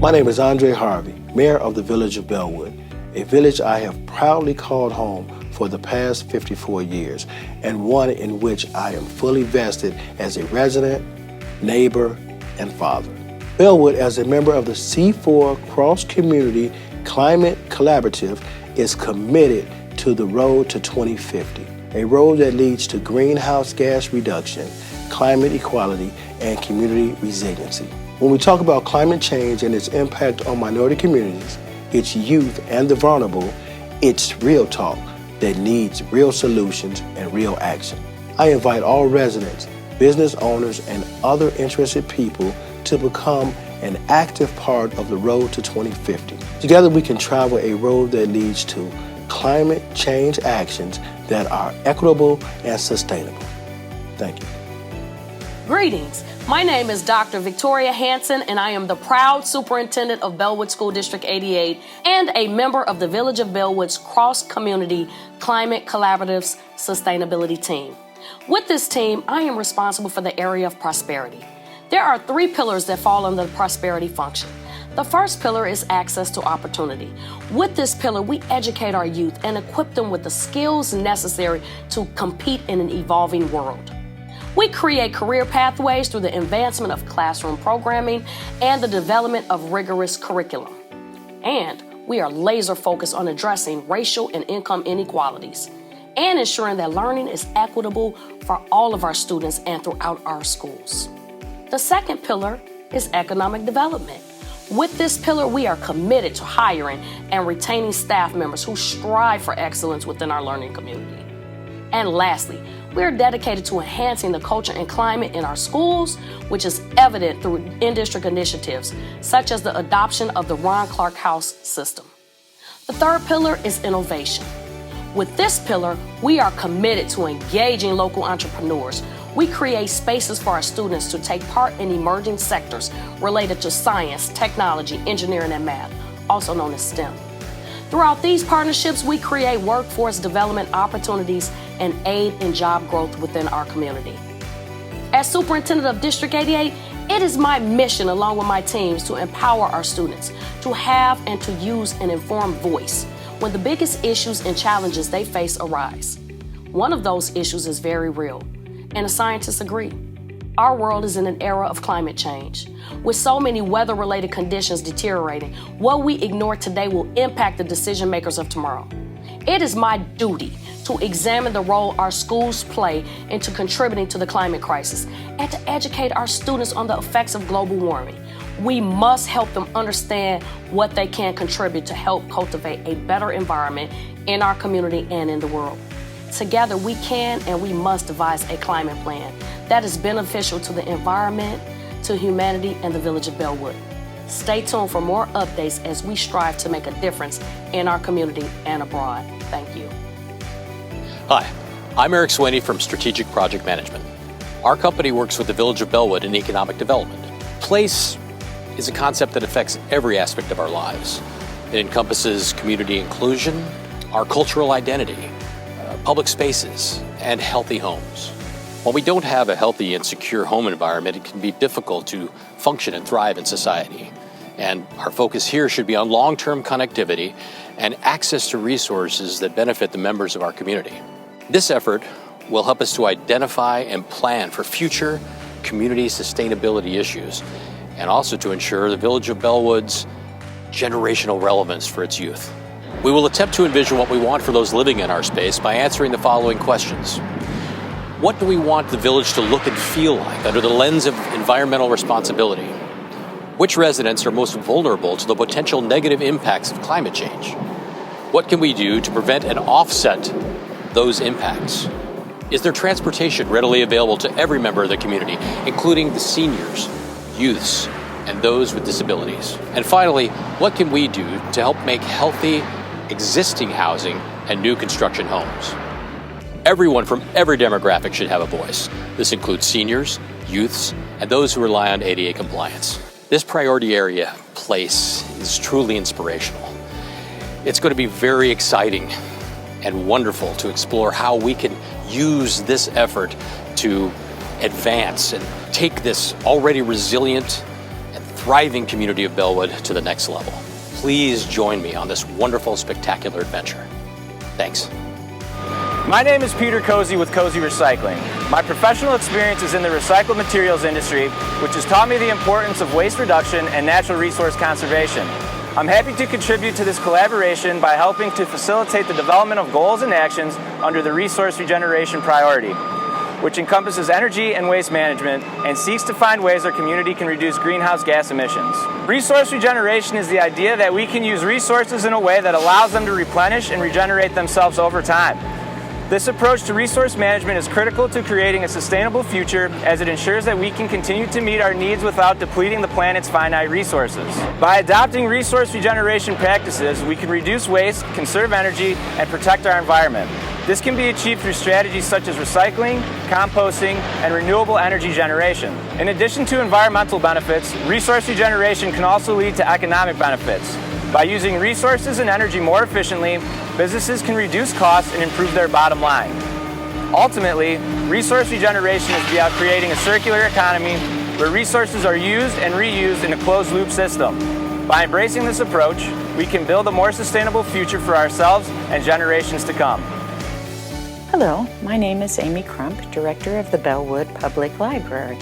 My name is Andre Harvey, Mayor of the Village of Bellwood, a village I have proudly called home for the past 54 years, and one in which I am fully vested as a resident, neighbor, and father. Bellwood, as a member of the C4 Cross Community Climate Collaborative, is committed to the road to 2050, a road that leads to greenhouse gas reduction, climate equality, and community resiliency. When we talk about climate change and its impact on minority communities, its youth, and the vulnerable, it's real talk that needs real solutions and real action. I invite all residents, business owners, and other interested people to become an active part of the road to 2050. Together we can travel a road that leads to climate change actions that are equitable and sustainable. Thank you. Greetings. My name is Dr. Victoria Hanson, and I am the proud superintendent of Bellwood School District 88 and a member of the Village of Bellwood's Cross Community Climate Collaborative's Sustainability Team. With this team, I am responsible for the area of prosperity. There are 3 pillars that fall under the prosperity function. The first pillar is access to opportunity. With this pillar, we educate our youth and equip them with the skills necessary to compete in an evolving world. We create career pathways through the advancement of classroom programming and the development of rigorous curriculum. And we are laser focused on addressing racial and income inequalities and ensuring that learning is equitable for all of our students and throughout our schools. The second pillar is economic development. With this pillar, we are committed to hiring and retaining staff members who strive for excellence within our learning community. And lastly, we are dedicated to enhancing the culture and climate in our schools, which is evident through in-district initiatives, such as the adoption of the Ron Clark House system. The third pillar is innovation. With this pillar, we are committed to engaging local entrepreneurs. We create spaces for our students to take part in emerging sectors related to science, technology, engineering, and math, also known as STEM. Throughout these partnerships, we create workforce development opportunities and aid in job growth within our community. As Superintendent of District 88, it is my mission, along with my teams, to empower our students to have and to use an informed voice when the biggest issues and challenges they face arise. One of those issues is very real, and the scientists agree. Our world is in an era of climate change. With so many weather-related conditions deteriorating, what we ignore today will impact the decision makers of tomorrow. It is my duty to examine the role our schools play into contributing to the climate crisis and to educate our students on the effects of global warming. We must help them understand what they can contribute to help cultivate a better environment in our community and in the world. Together, we can and we must devise a climate plan that is beneficial to the environment, to humanity, and the Village of Bellwood. Stay tuned for more updates as we strive to make a difference in our community and abroad. Thank you. Hi, I'm Eric Sweeney from Strategic Project Management. Our company works with the Village of Bellwood in economic development. Place is a concept that affects every aspect of our lives. It encompasses community inclusion, our cultural identity, public spaces, and healthy homes. While we don't have a healthy and secure home environment, it can be difficult to function and thrive in society. And our focus here should be on long-term connectivity and access to resources that benefit the members of our community. This effort will help us to identify and plan for future community sustainability issues, and also to ensure the Village of Bellwood's generational relevance for its youth. We will attempt to envision what we want for those living in our space by answering the following questions. What do we want the village to look and feel like under the lens of environmental responsibility? Which residents are most vulnerable to the potential negative impacts of climate change? What can we do to prevent and offset those impacts? Is there transportation readily available to every member of the community, including the seniors, youths, and those with disabilities? And finally, what can we do to help make healthy existing housing and new construction homes? Everyone from every demographic should have a voice. This includes seniors, youths, and those who rely on ADA compliance. This priority area place is truly inspirational. It's going to be very exciting and wonderful to explore how we can use this effort to advance and take this already resilient and thriving community of Bellwood to the next level. Please join me on this wonderful, spectacular adventure. Thanks. My name is Peter Cozy with Cozy Recycling. My professional experience is in the recycled materials industry, which has taught me the importance of waste reduction and natural resource conservation. I'm happy to contribute to this collaboration by helping to facilitate the development of goals and actions under the resource regeneration priority, which encompasses energy and waste management and seeks to find ways our community can reduce greenhouse gas emissions. Resource regeneration is the idea that we can use resources in a way that allows them to replenish and regenerate themselves over time. This approach to resource management is critical to creating a sustainable future, as it ensures that we can continue to meet our needs without depleting the planet's finite resources. By adopting resource regeneration practices, we can reduce waste, conserve energy, and protect our environment. This can be achieved through strategies such as recycling, composting, and renewable energy generation. In addition to environmental benefits, resource regeneration can also lead to economic benefits. By using resources and energy more efficiently, businesses can reduce costs and improve their bottom line. Ultimately, resource regeneration is about creating a circular economy where resources are used and reused in a closed-loop system. By embracing this approach, we can build a more sustainable future for ourselves and generations to come. Hello, my name is Amy Crump, Director of the Bellwood Public Library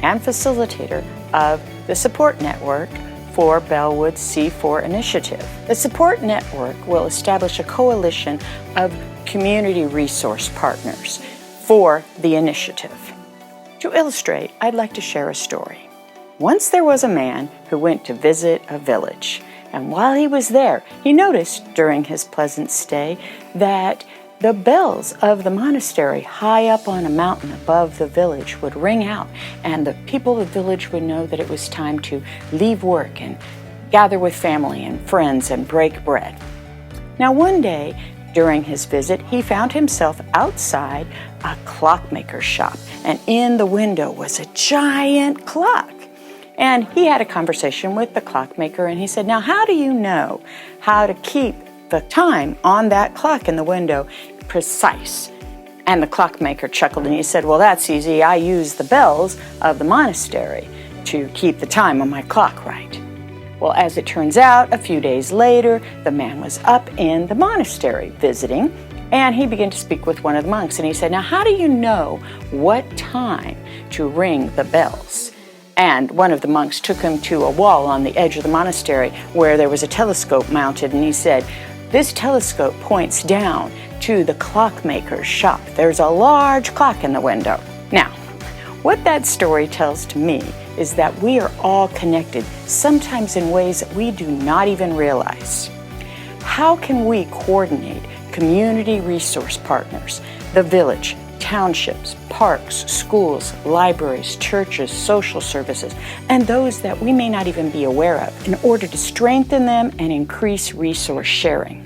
and facilitator of the Support Network for Bellwood's C4 initiative. The Support Network will establish a coalition of community resource partners for the initiative. To illustrate, I'd like to share a story. Once there was a man who went to visit a village, and while he was there, he noticed during his pleasant stay that the bells of the monastery high up on a mountain above the village would ring out, and the people of the village would know that it was time to leave work and gather with family and friends and break bread. Now one day during his visit, he found himself outside a clockmaker's shop, and in the window was a giant clock. And he had a conversation with the clockmaker, and he said, "Now how do you know how to keep the time on that clock in the window precise?" And the clockmaker chuckled and he said, "Well, that's easy. I use the bells of the monastery to keep the time on my clock right." Well, as it turns out, a few days later, the man was up in the monastery visiting, and he began to speak with one of the monks, and he said, "Now, how do you know what time to ring the bells?" And one of the monks took him to a wall on the edge of the monastery where there was a telescope mounted, and he said, "This telescope points down to the clockmaker's shop. There's a large clock in the window." Now, what that story tells to me is that we are all connected, sometimes in ways that we do not even realize. How can we coordinate community resource partners, the village, townships, parks, schools, libraries, churches, social services, and those that we may not even be aware of, in order to strengthen them and increase resource sharing?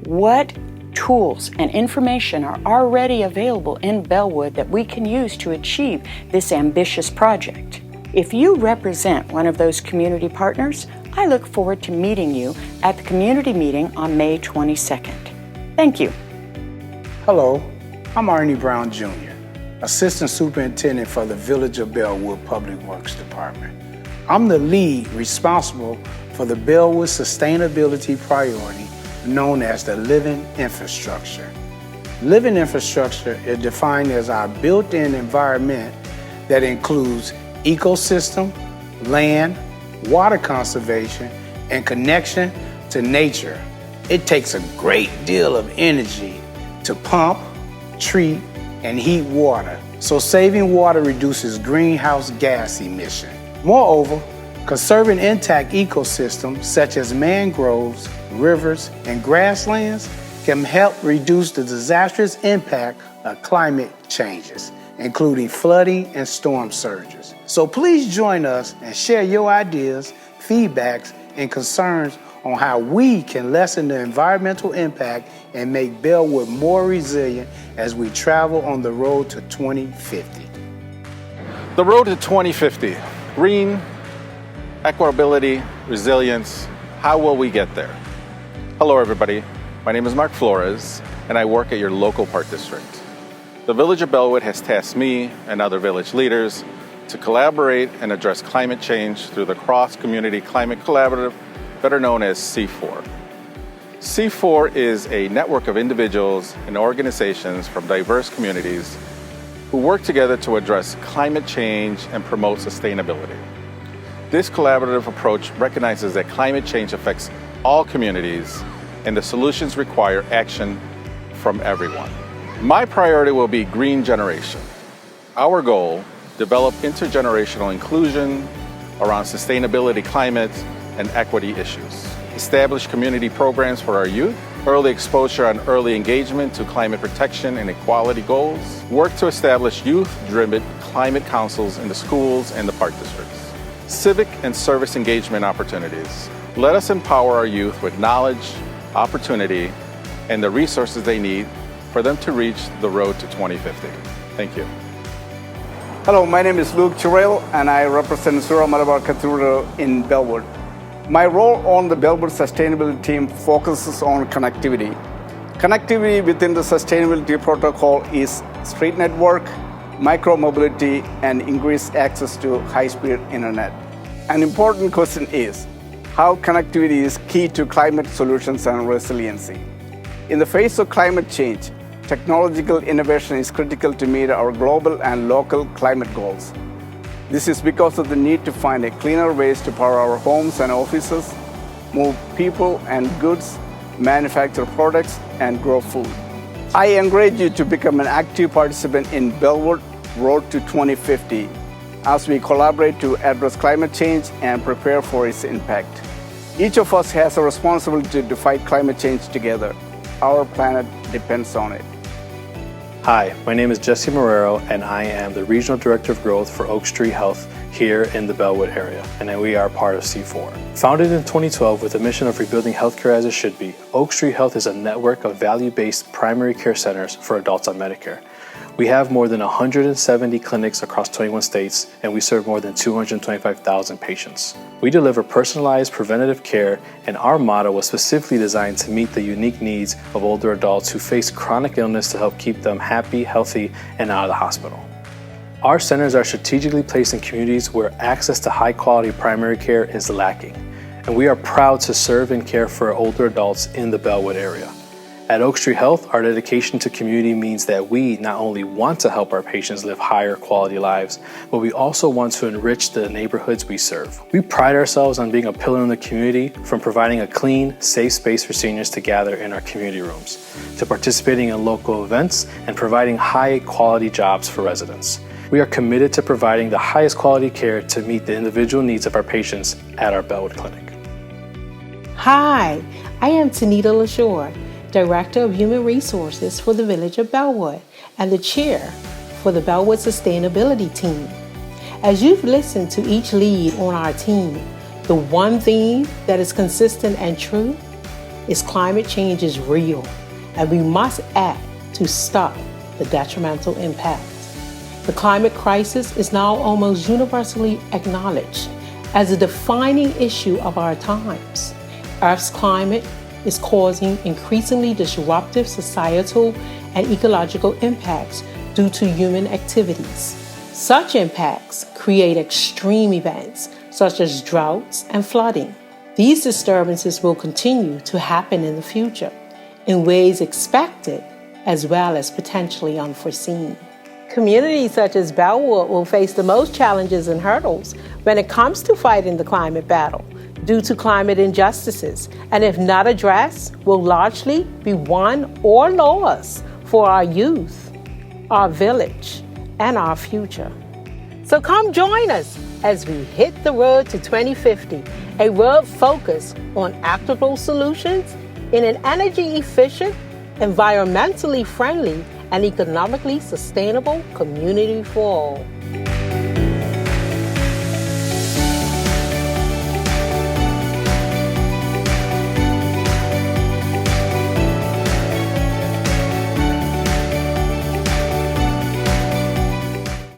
What tools and information are already available in Bellwood that we can use to achieve this ambitious project? If you represent one of those community partners, I look forward to meeting you at the community meeting on May 22nd. Thank you. Hello, I'm Ernie Brown Jr., Assistant Superintendent for the Village of Bellwood Public Works Department. I'm the lead responsible for the Bellwood Sustainability Priority known as the Living Infrastructure. Living infrastructure is defined as our built-in environment that includes ecosystem, land, water conservation, and connection to nature. It takes a great deal of energy to pump, treat, and heat water, so saving water reduces greenhouse gas emission. Moreover, conserving intact ecosystems such as mangroves, rivers, and grasslands can help reduce the disastrous impact of climate changes, including flooding and storm surges. So please join us and share your ideas, feedbacks, and concerns on how we can lessen the environmental impact and make Bellwood more resilient as we travel on the road to 2050. The road to 2050, green, equitability, resilience, how will we get there? Hello everybody, my name is Mark Flores and I work at your local park district. The Village of Bellwood has tasked me and other village leaders to collaborate and address climate change through the Cross-Community Climate Collaborative, better known as C4. C4 is a network of individuals and organizations from diverse communities who work together to address climate change and promote sustainability. This collaborative approach recognizes that climate change affects all communities and the solutions require action from everyone. My priority will be green generation. Our goal, develop intergenerational inclusion around sustainability, climate, and equity issues. Establish community programs for our youth, early exposure and early engagement to climate protection and equality goals. Work to establish youth-driven climate councils in the schools and the park districts. Civic and service engagement opportunities. Let us empower our youth with knowledge, opportunity, and the resources they need for them to reach the road to 2050. Thank you. Hello, my name is Luke Chirel, and I represent Surah Malabar Cathedral in Bellwood. My role on the Bellwood Sustainability team focuses on connectivity. Connectivity within the sustainability protocol is street network, micro-mobility, and increased access to high-speed internet. An important question is, how connectivity is key to climate solutions and resiliency. In the face of climate change, technological innovation is critical to meet our global and local climate goals. This is because of the need to find cleaner ways to power our homes and offices, move people and goods, manufacture products, and grow food. I encourage you to become an active participant in Bellwood Road to 2050 as we collaborate to address climate change and prepare for its impact. Each of us has a responsibility to fight climate change together. Our planet depends on it. Hi, my name is Jesse Marrero, and I am the Regional Director of Growth for Oak Street Health here in the Bellwood area, and we are part of C4. Founded in 2012 with a mission of rebuilding healthcare as it should be, Oak Street Health is a network of value-based primary care centers for adults on Medicare. We have more than 170 clinics across 21 states, and we serve more than 225,000 patients. We deliver personalized preventative care, and our motto was specifically designed to meet the unique needs of older adults who face chronic illness to help keep them happy, healthy, and out of the hospital. Our centers are strategically placed in communities where access to high-quality primary care is lacking, and we are proud to serve and care for older adults in the Bellwood area. At Oak Street Health, our dedication to community means that we not only want to help our patients live higher quality lives, but we also want to enrich the neighborhoods we serve. We pride ourselves on being a pillar in the community, from providing a clean, safe space for seniors to gather in our community rooms, to participating in local events and providing high quality jobs for residents. We are committed to providing the highest quality care to meet the individual needs of our patients at our Bellwood Clinic. Hi, I am Tanita LaShore, Director of Human Resources for the Village of Bellwood and the Chair for the Bellwood Sustainability Team. As you've listened to each lead on our team, the one theme that is consistent and true is climate change is real, and we must act to stop the detrimental impacts. The climate crisis is now almost universally acknowledged as a defining issue of our times. Earth's climate is causing increasingly disruptive societal and ecological impacts due to human activities. Such impacts create extreme events such as droughts and flooding. These disturbances will continue to happen in the future in ways expected as well as potentially unforeseen. Communities such as Bellwood will face the most challenges and hurdles when it comes to fighting the climate battle due to climate injustices, and if not addressed, will largely be won or lost for our youth, our village, and our future. So come join us as we hit the road to 2050, a road focused on applicable solutions in an energy efficient, environmentally friendly, and economically sustainable community for all.